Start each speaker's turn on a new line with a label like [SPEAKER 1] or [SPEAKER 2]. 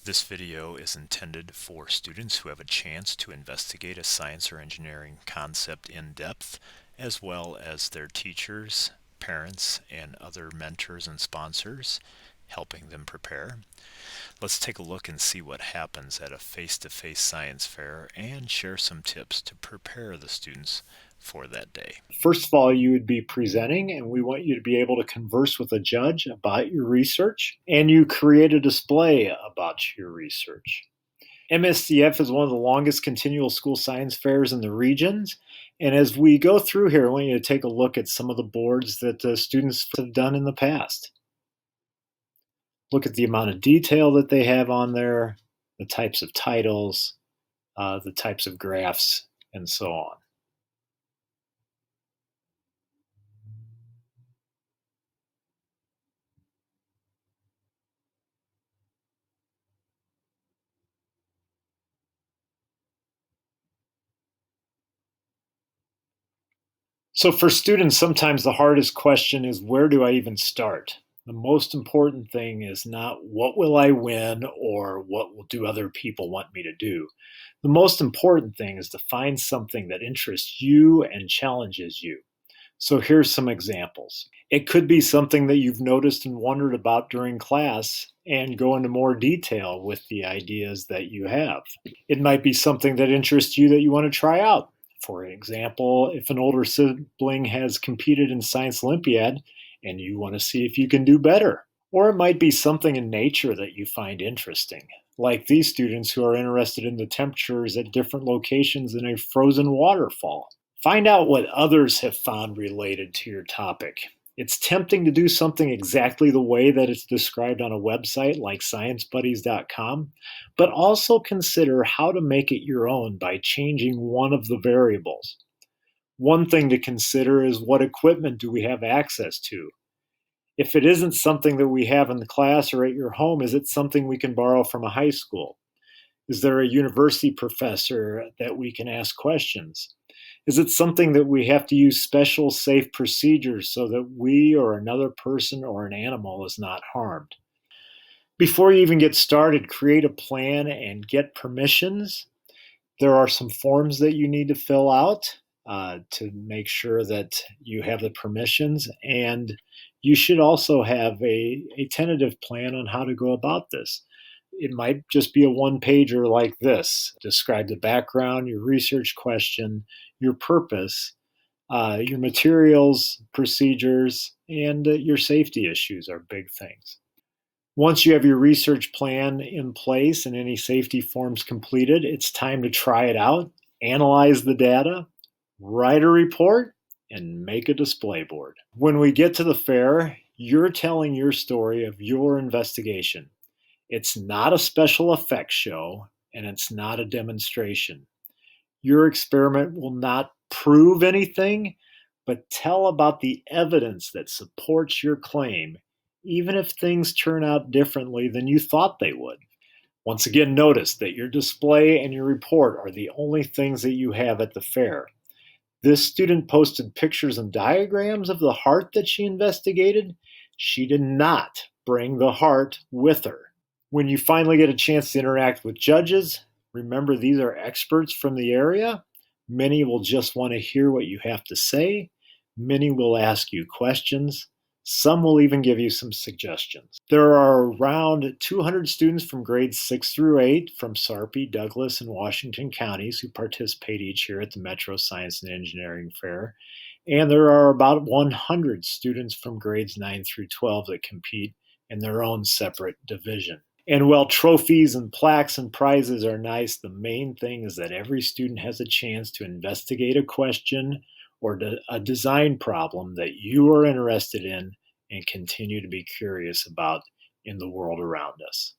[SPEAKER 1] This video is intended for students who have a chance to investigate a science or engineering concept in depth, as well as their teachers, parents, and other mentors and sponsors helping them prepare. Let's take a look and see what happens at a face-to-face science fair and share some tips to prepare the students for that day.
[SPEAKER 2] First of all, you would be presenting, and we want you to be able to converse with a judge about your research, and you create a display about your research. MSEF is one of the longest continual school science fairs in the regions. And as we go through here, I want you to take a look at some of the boards that the students have done in the past. Look at the amount of detail that they have on there, the types of titles, the types of graphs, and so on. So for students, sometimes the hardest question is, where do I even start? The most important thing is not what will I win or what will do other people want me to do. The most important thing is to find something that interests you and challenges you. So here's some examples. It could be something that you've noticed and wondered about during class and go into more detail with the ideas that you have. It might be something that interests you that you want to try out. For example, if an older sibling has competed in Science Olympiad and you want to see if you can do better. Or it might be something in nature that you find interesting, like these students who are interested in the temperatures at different locations in a frozen waterfall. Find out what others have found related to your topic. It's tempting to do something exactly the way that it's described on a website like sciencebuddies.com, but also consider how to make it your own by changing one of the variables. One thing to consider is, what equipment do we have access to? If it isn't something that we have in the class or at your home, is it something we can borrow from a high school? Is there a university professor that we can ask questions? Is it something that we have to use special safe procedures so that we or another person or an animal is not harmed? Before you even get started, create a plan and get permissions. There are some forms that you need to fill out to make sure that you have the permissions, and you should also have a tentative plan on how to go about this. It might just be a one-pager like this. Describe the background, your research question, your purpose, your materials, procedures, and your safety issues are big things. Once you have your research plan in place and any safety forms completed, it's time to try it out, analyze the data, write a report, and make a display board. When we get to the fair, you're telling your story of your investigation. It's not a special effects show, and it's not a demonstration. Your experiment will not prove anything, but tell about the evidence that supports your claim, even if things turn out differently than you thought they would. Once again, notice that your display and your report are the only things that you have at the fair. This student posted pictures and diagrams of the heart that she investigated. She did not bring the heart with her. When you finally get a chance to interact with judges, remember these are experts from the area. Many will just want to hear what you have to say. Many will ask you questions. Some will even give you some suggestions. There are around 200 students from grades 6 through 8 from Sarpy, Douglas, and Washington counties who participate each year at the Metro Science and Engineering Fair. And there are about 100 students from grades 9 through 12 that compete in their own separate division. And while trophies and plaques and prizes are nice, the main thing is that every student has a chance to investigate a question or a design problem that you are interested in and continue to be curious about in the world around us.